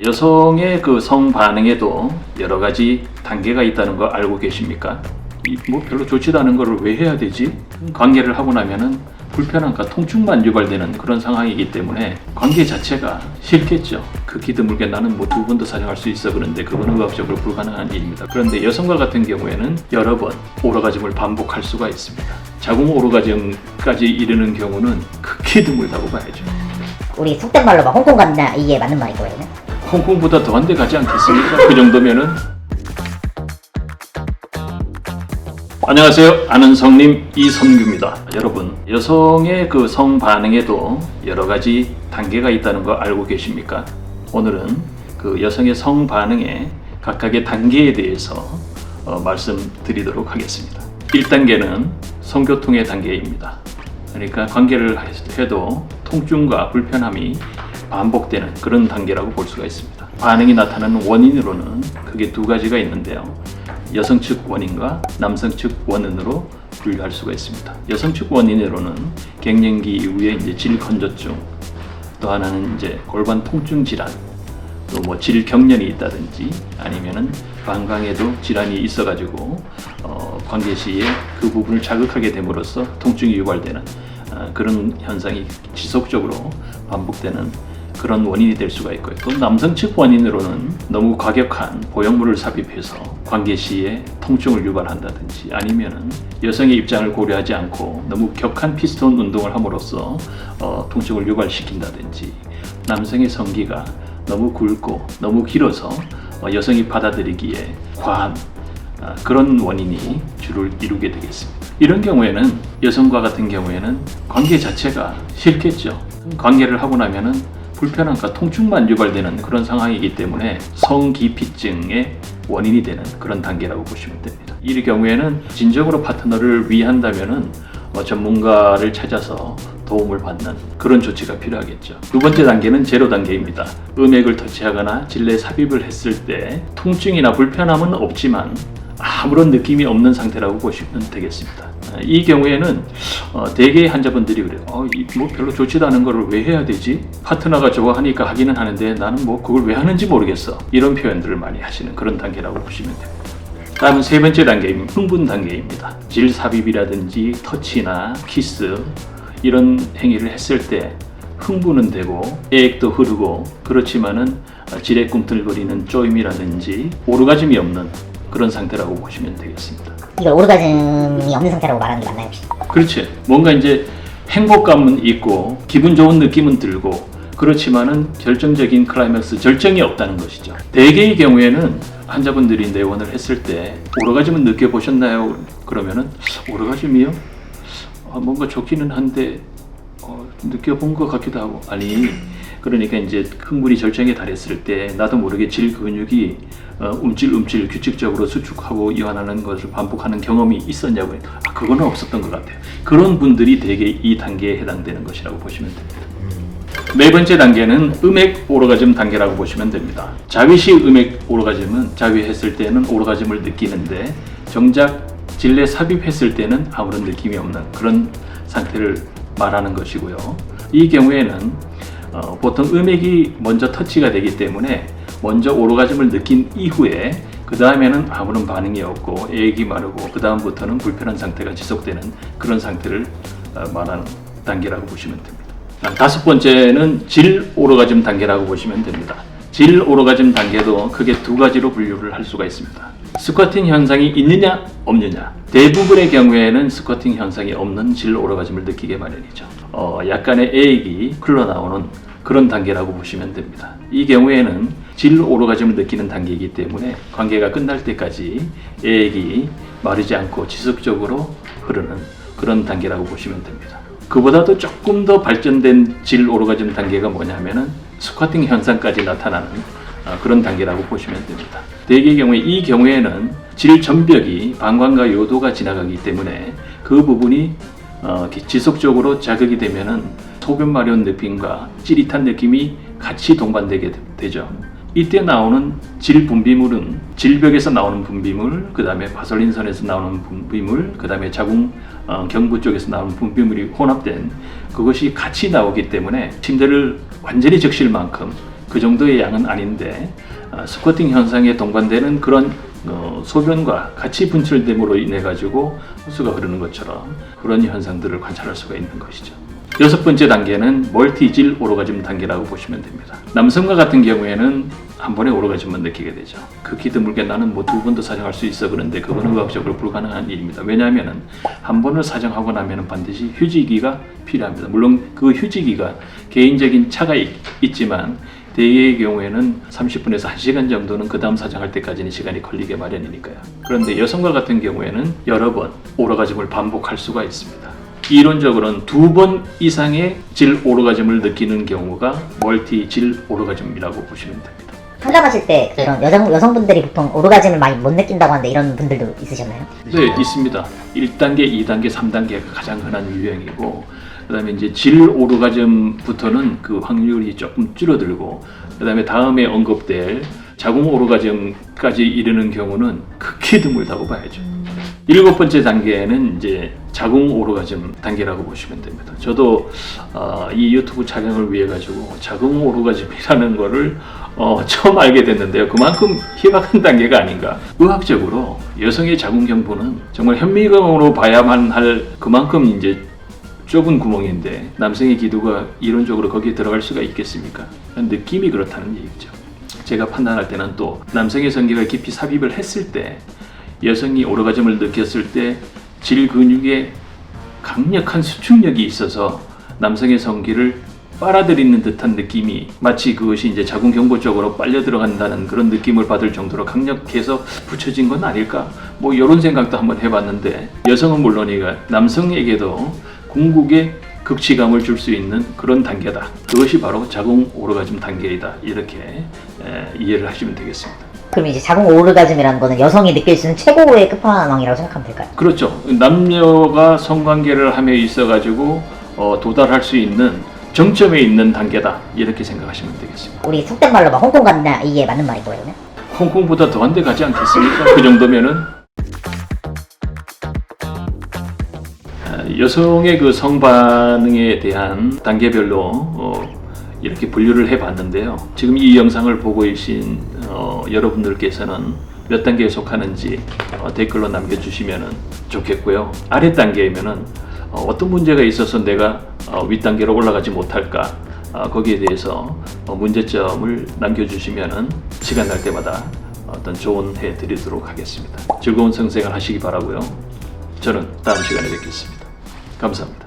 여성의 그 성 반응에도 여러 가지 단계가 있다는 거 알고 계십니까? 뭐 별로 좋지도 않은 거를 왜 해야 되지? 관계를 하고 나면은 불편함과 통증만 유발되는 그런 상황이기 때문에 관계 자체가 싫겠죠. 극히 드물게 나는 뭐 2번도 사정할 수 있어 그런데 그거는 의학적으로 불가능한 일입니다. 그런데 여성과 같은 경우에는 여러 번 오르가즘을 반복할 수가 있습니다. 자궁 오르가즘까지 이르는 경우는 극히 드물다고 봐야죠. 우리 속된 말로 막 홍콩 간다 이게 맞는 말인 거예요? 홍콩보다 더한 데 가지 않겠습니까? 그 정도면은. 안녕하세요. 아는 성님 이선규입니다. 여러분, 여성의 그 성 반응에도 여러 가지 단계가 있다는 거 알고 계십니까? 오늘은 그 여성의 성 반응의 각각의 단계에 대해서 말씀드리도록 하겠습니다. 1단계는 성교통의 단계입니다. 그러니까 관계를 해도 통증과 불편함이 반복되는 그런 단계라고 볼 수가 있습니다. 반응이 나타나는 원인으로는 크게 2가지가 있는데요. 여성 측 원인과 남성 측 원인으로 분류할 수가 있습니다. 여성 측 원인으로는 갱년기 이후에 이제 질건조증, 또 하나는 이제 골반 통증 질환, 또 뭐 질경련이 있다든지 아니면은 방광에도 질환이 있어가지고 관계 시에 그 부분을 자극하게 됨으로써 통증이 유발되는 그런 현상이 지속적으로 반복되는 그런 원인이 될 수가 있고요. 또 남성 측 원인으로는 너무 과격한 보형물을 삽입해서 관계 시에 통증을 유발한다든지 아니면은 여성의 입장을 고려하지 않고 너무 격한 피스톤 운동을 함으로써 통증을 유발시킨다든지 남성의 성기가 너무 굵고 너무 길어서 여성이 받아들이기에 과한 그런 원인이 주를 이루게 되겠습니다. 이런 경우에는 여성과 같은 경우에는 관계 자체가 싫겠죠. 관계를 하고 나면은 불편함과 통증만 유발되는 그런 상황이기 때문에 성기피증의 원인이 되는 그런 단계라고 보시면 됩니다. 이 경우에는 진정으로 파트너를 위한다면은 전문가를 찾아서 도움을 받는 그런 조치가 필요하겠죠. 2번째 단계는 제로 단계입니다. 음액을 터치하거나 질내 삽입을 했을 때 통증이나 불편함은 없지만 아무런 느낌이 없는 상태라고 보시면 되겠습니다. 이 경우에는 대개의 환자분들이 그래요. 뭐 별로 좋지도 않은 거를 왜 해야 되지? 파트너가 좋아하니까 하기는 하는데 나는 뭐 그걸 왜 하는지 모르겠어. 이런 표현들을 많이 하시는 그런 단계라고 보시면 됩니다. 다음은 3번째 단계입니다. 흥분 단계입니다. 질 삽입이라든지 터치나 키스 이런 행위를 했을 때 흥분은 되고 애액도 흐르고 그렇지만은 질에 꿈틀거리는 쪼임이라든지 오르가즘이 없는 그런 상태라고 보시면 되겠습니다. 이걸 오르가즘이 없는 상태라고 말하는 게 맞나요 혹시? 그렇지. 뭔가 이제 행복감은 있고 기분 좋은 느낌은 들고 그렇지만은 결정적인 클라이맥스 절정이 없다는 것이죠. 대개의 경우에는 환자분들이 내원을 했을 때 오르가즘은 느껴보셨나요? 그러면은 오르가즘이요? 뭔가 좋기는 한데 느껴본 것 같기도 하고 아니 그러니까 이제 흥분이 절정에 달했을 때 나도 모르게 질 근육이 움찔움찔 규칙적으로 수축하고 이완하는 것을 반복하는 경험이 있었냐고요. 그거는 없었던 것 같아요. 그런 분들이 대개 이 단계에 해당되는 것이라고 보시면 됩니다. 4번째 단계는 음액 오르가즘 단계라고 보시면 됩니다. 자위 시 음액 오르가즘은 자위했을 때는 오르가즘을 느끼는데 정작 질내 삽입했을 때는 아무런 느낌이 없는 그런 상태를 말하는 것이고요. 이 경우에는 보통 음액이 먼저 터치가 되기 때문에 먼저 오르가즘을 느낀 이후에 그 다음에는 아무런 반응이 없고 애액이 마르고 그 다음부터는 불편한 상태가 지속되는 그런 상태를 말하는 단계라고 보시면 됩니다. 5번째는 질 오르가즘 단계라고 보시면 됩니다. 질 오르가즘 단계도 크게 2가지로 분류를 할 수가 있습니다. 스쿼팅 현상이 있느냐 없느냐. 대부분의 경우에는 스쿼팅 현상이 없는 질 오르가즘을 느끼게 마련이죠. 약간의 애액이 흘러나오는 그런 단계라고 보시면 됩니다. 이 경우에는 질 오르가즘을 느끼는 단계이기 때문에 관계가 끝날 때까지 애액이 마르지 않고 지속적으로 흐르는 그런 단계라고 보시면 됩니다. 그보다도 조금 더 발전된 질 오르가즘 단계가 뭐냐면은 스쿼팅 현상까지 나타나는 그런 단계라고 보시면 됩니다. 대개의 경우에 이 경우에는 질 전벽이 방광과 요도가 지나가기 때문에 그 부분이 지속적으로 자극이 되면은 소변 마려운 느낌과 찌릿한 느낌이 같이 동반되게 되죠. 이때 나오는 질 분비물은 질벽에서 나오는 분비물, 그 다음에 바솔린선에서 나오는 분비물, 그 다음에 자궁 경부 쪽에서 나오는 분비물이 혼합된 그것이 같이 나오기 때문에 침대를 완전히 적실 만큼 그 정도의 양은 아닌데 스쿼팅 현상에 동반되는 그런 소변과 같이 분출됨으로 인해 가지고 흡수가 흐르는 것처럼 그런 현상들을 관찰할 수가 있는 것이죠. 여섯 번째 단계는 멀티질 오르가즘 단계라고 보시면 됩니다. 남성과 같은 경우에는 한 번에 오르가즘만 느끼게 되죠. 극히 드물게 나는 뭐 두 번도 사정할 수 있어 그런데 그거는 의학적으로 불가능한 일입니다. 왜냐하면 한 번을 사정하고 나면 반드시 휴지기가 필요합니다. 물론 그 휴지기가 개인적인 차가 있지만 대개의 경우에는 30분에서 1시간 정도는 그 다음 사정할 때까지는 시간이 걸리게 마련이니까요. 그런데 여성과 같은 경우에는 여러 번 오르가즘을 반복할 수가 있습니다. 이론적으로는 2번 이상의 질 오르가즘을 느끼는 경우가 멀티 질 오르가즘이라고 보시면 됩니다. 상담하실 때 그런 여성분들이 보통 오르가즘을 많이 못 느낀다고 하는데 이런 분들도 있으셨나요? 네, 있습니다. 1단계, 2단계, 3단계가 가장 흔한 유형이고 그 다음에 이제 질 오르가즘부터는 그 확률이 조금 줄어들고 그 다음에 다음에 언급될 자궁 오르가즘까지 이르는 경우는 극히 드물다고 봐야죠. 7번째 단계는 이제 자궁 오르가즘 단계라고 보시면 됩니다. 저도 이 유튜브 촬영을 위해 가지고 자궁 오르가즘이라는 거를 처음 알게 됐는데요. 그만큼 희박한 단계가 아닌가. 의학적으로 여성의 자궁 경부는 정말 현미경으로 봐야만 할 그만큼 이제 좁은 구멍인데 남성의 기도가 이론적으로 거기에 들어갈 수가 있겠습니까? 느낌이 그렇다는 얘기죠. 제가 판단할 때는 또 남성의 성기가 깊이 삽입을 했을 때 여성이 오르가즘을 느꼈을 때 질 근육에 강력한 수축력이 있어서 남성의 성기를 빨아들이는 듯한 느낌이 마치 그것이 이제 자궁 경부 쪽으로 빨려 들어간다는 그런 느낌을 받을 정도로 강력해서 붙여진 건 아닐까? 뭐 이런 생각도 한번 해봤는데 여성은 물론이고 남성에게도 궁극의 극치감을 줄 수 있는 그런 단계다. 그것이 바로 자궁 오르가즘 단계이다. 이렇게 이해를 하시면 되겠습니다. 그럼 이제 자궁 오르가즘이라는 거는 여성이 느낄 수 있는 최고의 끝판왕이라고 생각하면 될까요? 그렇죠. 남녀가 성관계를 함에 있어가지고 도달할 수 있는 정점에 있는 단계다. 이렇게 생각하시면 되겠습니다. 우리 속된 말로 막 홍콩 갔나 이게 맞는 말인 거예요? 홍콩보다 더한 데 가지 않겠습니까? 그 정도면은 여성의 그 성반응에 대한 단계별로 이렇게 분류를 해봤는데요. 지금 이 영상을 보고 계신 여러분들께서는 몇 단계에 속하는지 댓글로 남겨주시면 좋겠고요. 아래 단계이면은 어떤 문제가 있어서 내가 윗 단계로 올라가지 못할까 거기에 대해서 문제점을 남겨주시면 시간 날 때마다 어떤 조언해 드리도록 하겠습니다. 즐거운 성생활 하시기 바라고요. 저는 다음 시간에 뵙겠습니다. 감사합니다.